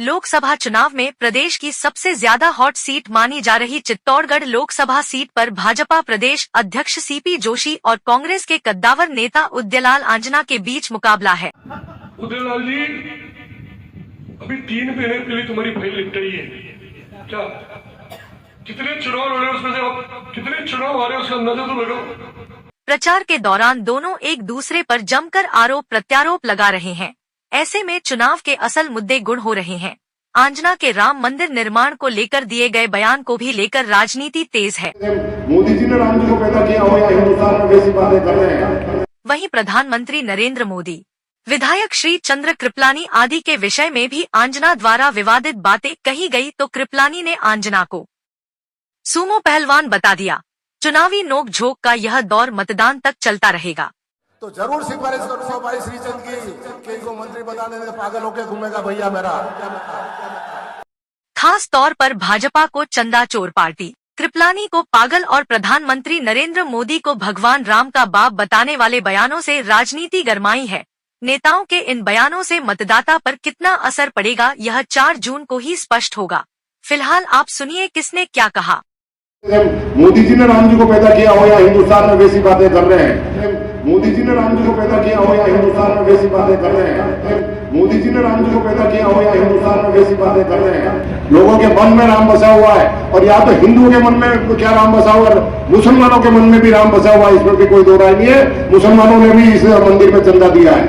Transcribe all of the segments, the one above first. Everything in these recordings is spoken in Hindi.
लोकसभा चुनाव में प्रदेश की सबसे ज्यादा हॉट सीट मानी जा रही चित्तौड़गढ़ लोकसभा सीट पर भाजपा प्रदेश अध्यक्ष सीपी जोशी और कांग्रेस के कद्दावर नेता उदयलाल आंजना के बीच मुकाबला है। उदयलाल जी, अभी 3 महीने के लिए तुम्हारी फाइल निपटाई है क्या? कितने चुनाव लड़े उसमें से आप कितने चुनाव आ रहे उसका अंदाजा तो लगाओ। प्रचार के दौरान दोनों एक दूसरे पर जमकर आरोप प्रत्यारोप लगा रहे हैं। ऐसे में चुनाव के असल मुद्दे गुड़ हो रहे हैं। आंजना के राम मंदिर निर्माण को लेकर दिए गए बयान को भी लेकर राजनीति तेज है। मोदी जी ने राम जी को पैदा किया हो या हिंदुस्तान में वैसी बातें कर रहे हैं। वहीं प्रधानमंत्री नरेंद्र मोदी, विधायक श्री चंद्र कृपलानी आदि के विषय में भी आंजना द्वारा विवादित बातें कही गई तो कृपलानी ने आंजना को सूमो पहलवान बता दिया। चुनावी नोक-झोंक का यह दौर मतदान तक चलता रहेगा। तो जरूर सिफारिश करूंगा भाई श्रीचंद की कि इनको मंत्री बना देने, पागल होके घूमेगा भैया मेरा। खास तौर पर भाजपा को चंदा चोर पार्टी, कृपलानी को पागल और प्रधानमंत्री नरेंद्र मोदी को भगवान राम का बाप बताने वाले बयानों से राजनीति गरमाई है। नेताओं के इन बयानों से मतदाता पर कितना असर पड़ेगा यह 4 जून को ही स्पष्ट होगा। फिलहाल आप सुनिए किसने क्या कहा। मोदी जी ने राम जी को पैदा किया हो या हिंदुस्तान में वैसी बातें कर रहे हैं। मोदी जी ने राम जी को पैदा किया हो या हिंदुस्तान में वैसी बातें कर रहे हैं। मोदी जी ने राम जी को पैदा किया हो या हिंदुस्तान में वैसी बातें कर रहे हैं। लोगों के मन में राम बसा हुआ है और या तो हिंदुओं के मन में क्या राम बसा हुआ है, मुसलमानों के मन में भी राम बसा हुआ है, इसमें भी कोई दो राय नहीं है। मुसलमानों ने भी इस मंदिर में चंदा दिया है।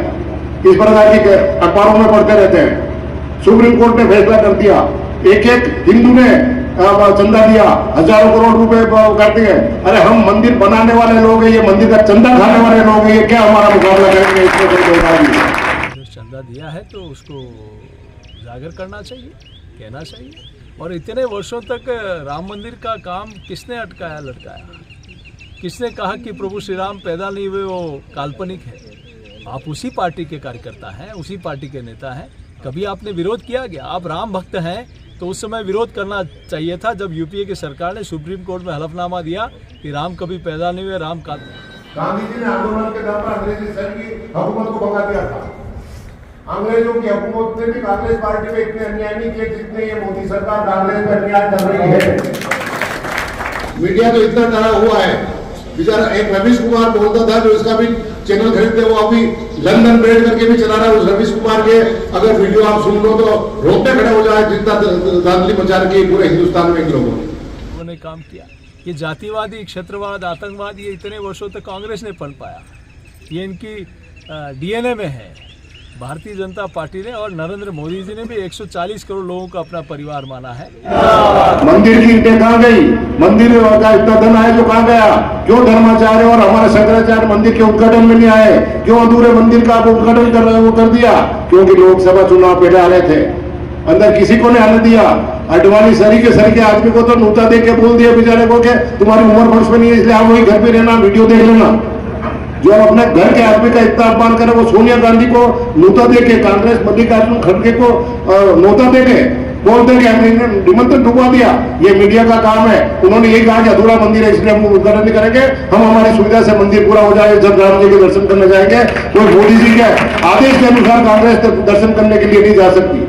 इस प्रकार की अखबारों में पढ़ते रहते हैं। सुप्रीम कोर्ट ने फैसला कर दिया, एक हिंदू ने चंदा दिया, हजारों करोड़ रुपए कर दिए। अरे हम मंदिर बनाने वाले लोग हैं, ये मंदिर का चंदा खाने वाले लोग हैं, ये क्या हमारा मुकाबला करेंगे? इसमें जो चंदा दिया है तो उसको जागर करना चाहिए, कहना चाहिए। और इतने वर्षों तक राम मंदिर का काम किसने अटकाया लटकाया? किसने कहा कि प्रभु श्री राम पैदा नहीं हुए, वो काल्पनिक है? आप उसी पार्टी के कार्यकर्ता हैं, उसी पार्टी के नेता हैं। कभी आपने विरोध किया गया? आप राम भक्त हैं तो उस समय विरोध करना चाहिए था जब यूपीए की सरकार ने सुप्रीम कोर्ट में हलफनामा दिया कि राम कभी पैदा नहीं हुए, राम का। गांधी जी ने आंदोलन के नाम पर अंग्रेजी सर की हुकूमत को भगा दिया था। अंग्रेजों की हुकूमत ने भी कांग्रेस पार्टी में इतने अन्याय नहीं किए जितने ये मोदी सरकार कांग्रेस पर अन्याय कर रही है। मीडिया तो इतना डरा हुआ है, बेचारा एक रवीश कुमार बोलता था जो इसका भी चैनल खरीदते, वो अभी लंदन बैठ करके भी चला रहा है। उस रवीश कुमार के अगर वीडियो आप सुन लो तो रोकते खड़े हो जाए, जितना धांधली मचा रखी है पूरे हिंदुस्तान में इन लोगों ने। उन्होंने काम किया। ये जातिवादी, क्षेत्रवाद, आतंकवाद, ये इतने वर्षों तक कांग्रेस ने पन पाया। ये इनकी डीएनए में है। भारतीय जनता पार्टी ने और नरेंद्र मोदी जी ने भी 140 करोड़ लोगों का अपना परिवार माना है। मंदिर की ईंटें कहाँ गई? मंदिर का इतना धन आया जो कहाँ गया? क्यों धर्माचार्य और हमारे शंकराचार्य मंदिर के उद्घाटन में नहीं आए? क्यों अधूरे मंदिर का आप उद्घाटन कर रहे हैं? वो कर दिया क्योंकि लोकसभा चुनाव पहले आ रहे थे, अंदर किसी को नहीं आने दिया। अडवाणी सरी के आदमी को तो नूता दे के बोल दिया बेचारे को कि तुम्हारी उम्र वर्ष में नहीं है, इसलिए आप वही घर पे रहना, वीडियो देख लेना। जो अपने घर के आदमी का इतना अपमान करे, वो सोनिया गांधी को नोता देके, कांग्रेस मल्लिकार्जुन खड़गे को नोता देके बोलते हैं कि हमने निमंत्रण डुबा दिया। ये मीडिया का काम है। उन्होंने ये कहा कि अधूरा मंदिर है इसलिए हम उद्घाटन नहीं करेंगे, हम हमारी सुविधा से मंदिर पूरा हो जाए जब राम जी के दर्शन करने जाएंगे। कोई मोदी जी के आदेश के अनुसार कांग्रेस दर्शन करने के लिए नहीं जा सकती।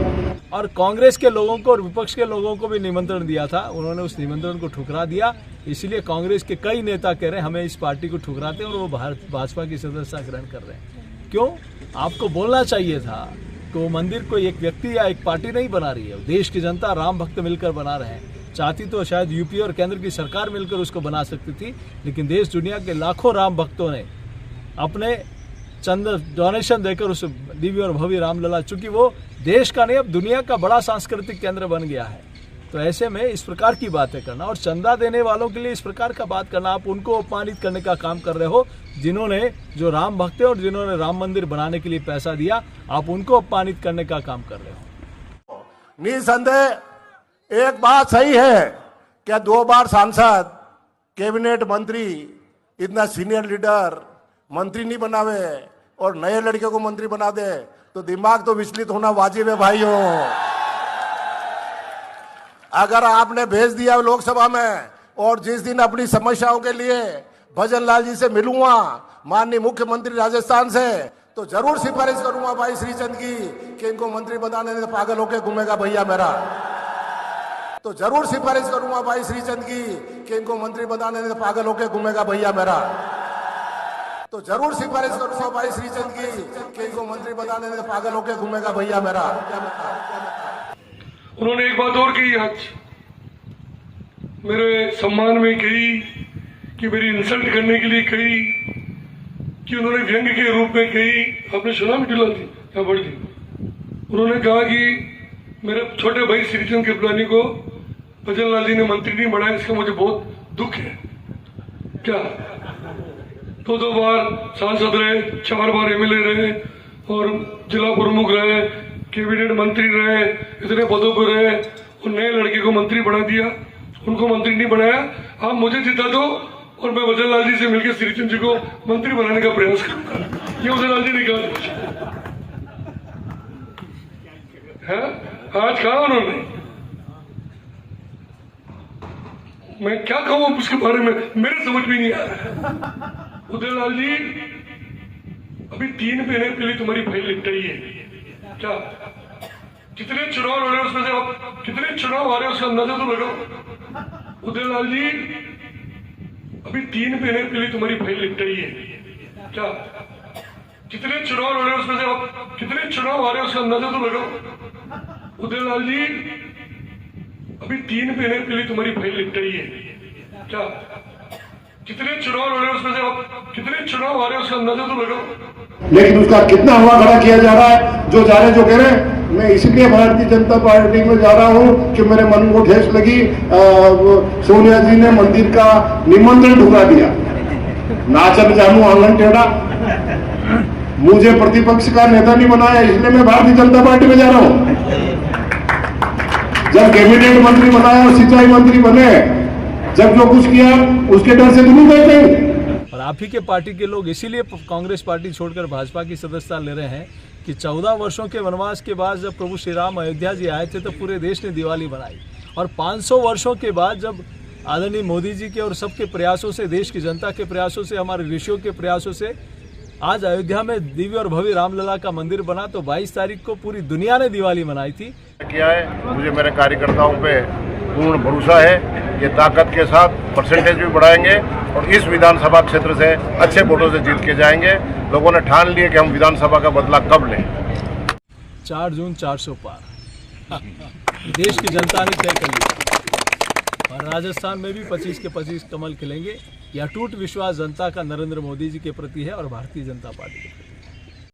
और कांग्रेस के लोगों को और विपक्ष के लोगों को भी निमंत्रण दिया था, उन्होंने उस निमंत्रण को ठुकरा दिया। इसलिए कांग्रेस के कई नेता कह रहे हैं हमें इस पार्टी को ठुकराते हैं और वो भाजपा की सदस्यता ग्रहण कर रहे हैं। क्यों? आपको बोलना चाहिए था कि वो मंदिर को एक व्यक्ति या एक पार्टी नहीं बना रही है, देश की जनता राम भक्त मिलकर बना रहे हैं। चाहती तो शायद यूपी और केंद्र की सरकार मिलकर उसको बना सकती थी, लेकिन देश दुनिया के लाखों राम भक्तों ने अपने चंद डोनेशन देकर उस दिव्य और भव्य रामलला, चूंकि वो देश का नहीं अब दुनिया का बड़ा सांस्कृतिक केंद्र बन गया है, तो ऐसे में इस प्रकार की बातें करना और चंदा देने वालों के लिए इस प्रकार का बात करना, आप उनको अपमानित करने का काम कर रहे हो। जिन्होंने जो राम भक्त है और जिन्होंने राम मंदिर बनाने के लिए पैसा दिया, आप उनको अपमानित करने का काम कर रहे हो। निसंदेह एक बात सही है, क्या 2 बार सांसद, कैबिनेट मंत्री, इतना सीनियर लीडर मंत्री नहीं बनावे और नए लड़के को मंत्री बना दे तो दिमाग तो विचलित होना वाजिब है भाइयों। अगर आपने भेज दिया लोकसभा में और जिस दिन अपनी समस्याओं के लिए भजन लाल जी से मिलूंगा, माननीय मुख्यमंत्री राजस्थान से, तो जरूर सिफारिश करूंगा भाई श्रीचंद की कि इनको मंत्री बनाने में पागल होके घूमेगा भैया मेरा। तो जरूर सिफारिश करूंगा भाई श्रीचंद की कि इनको मंत्री बनाने में पागल होके घूमेगा भैया मेरा। तो जरूर सिफारिश करूंगा भाई श्रीचंद की कि इनको मंत्री बनाने में पागल होके घूमेगा भैया मेरा। उन्होंने एक बात और कही आज मेरे सम्मान में कही कि मेरी इंसल्ट करने के लिए कही कि उन्होंने व्यंग के रूप में कही। आपने सुना मिठूलाल जी क्या बढ़ दी। उन्होंने कहा कि मेरे छोटे भाई श्रीचंद कृपलानी को भजन लाल जी ने मंत्री नहीं बनाया, इसका मुझे बहुत दुख है। क्या 2 बार सांसद रहे, 4 बार एमएलए रहे और जिला प्रमुख रहे, कैबिनेट मंत्री रहे, इतने पदों पर रहे और नए लड़के को मंत्री बना दिया, उनको मंत्री नहीं बनाया। आप मुझे जिता दो और मैं भजन लाल जी से मिलकर श्रीचंद जी को मंत्री बनाने का प्रयास करूंगा। ये भजन लाल जी ने कहा है, आज कहा उन्होंने। मैं क्या कहूं उसके बारे में, मेरे समझ में नहीं आ रहा। उदय लाल जी अभी 3 महीने पहले तुम्हारी फाइल निपटाई है। क्या कितने चुनाव लड़े उसमें से आप कितने चुनाव आ रहे हैं उसका अंदाजा तो लगाओ। उदय लाल जी अभी 3 महीने पहले तुम्हारी फाइल निपटाई है। क्या कितने चुनाव लड़े उसमें से आप कितने चुनाव आ रहे हैं उसका अंदाजा तो लगाओ। उदय लाल जी अभी 3 महीने पहले तुम्हारी फाइल निपटाई है। क्या कितने चुनाव लड़े उसमें से आप कितने चुनाव आ रहे हैं उसका अंदाजा तो लगाओ। लेकिन उसका कितना हवा खड़ा किया जा रहा है, जो जा रहे जो कह रहे हैं। मैं इसलिए भारतीय जनता पार्टी में जा रहा हूं कि मेरे मन को ठेस लगी। सोनिया जी ने मंदिर का निमंत्रण ठुकरा दिया। नाचन जानू आंगन टेढ़ा, मुझे प्रतिपक्ष का नेता नहीं बनाया, इसलिए मैं भारतीय जनता पार्टी में जा रहा हूं। जब कैबिनेट मंत्री बनाया और सिंचाई मंत्री बने, जब जो कुछ किया उसके डर से तो नहीं गए कहीं। और आप ही के पार्टी के लोग इसीलिए कांग्रेस पार्टी छोड़कर भाजपा की सदस्यता ले रहे हैं कि 14 वर्षों के वनवास के बाद जब प्रभु श्री राम अयोध्या जी आए थे तो पूरे देश ने दिवाली मनाई, और 500 वर्षों के बाद जब आदरणीय मोदी जी के और सबके प्रयासों से, देश की जनता के प्रयासों से, हमारे ऋषियों के प्रयासों से आज अयोध्या में दिव्य और भव्य रामलला का मंदिर बना। तो 22 तारीख को पूरी दुनिया ने दिवाली मनाई थी। किया है, मुझे मेरे कार्यकर्ताओं पे पूर्ण भरोसा है। ये ताकत के साथ परसेंटेज भी बढ़ाएंगे और इस विधानसभा क्षेत्र से अच्छे वोटों से जीत के जाएंगे। लोगों ने ठान लिए कि हम विधानसभा का बदला कब लें। 4 जून 400 पार देश की जनता ने तय कर लिया। और राजस्थान में भी 25 के 25 कमल खिलेंगे। यह अटूट विश्वास जनता का नरेंद्र मोदी जी के प्रति है और भारतीय जनता पार्टी के प्रति।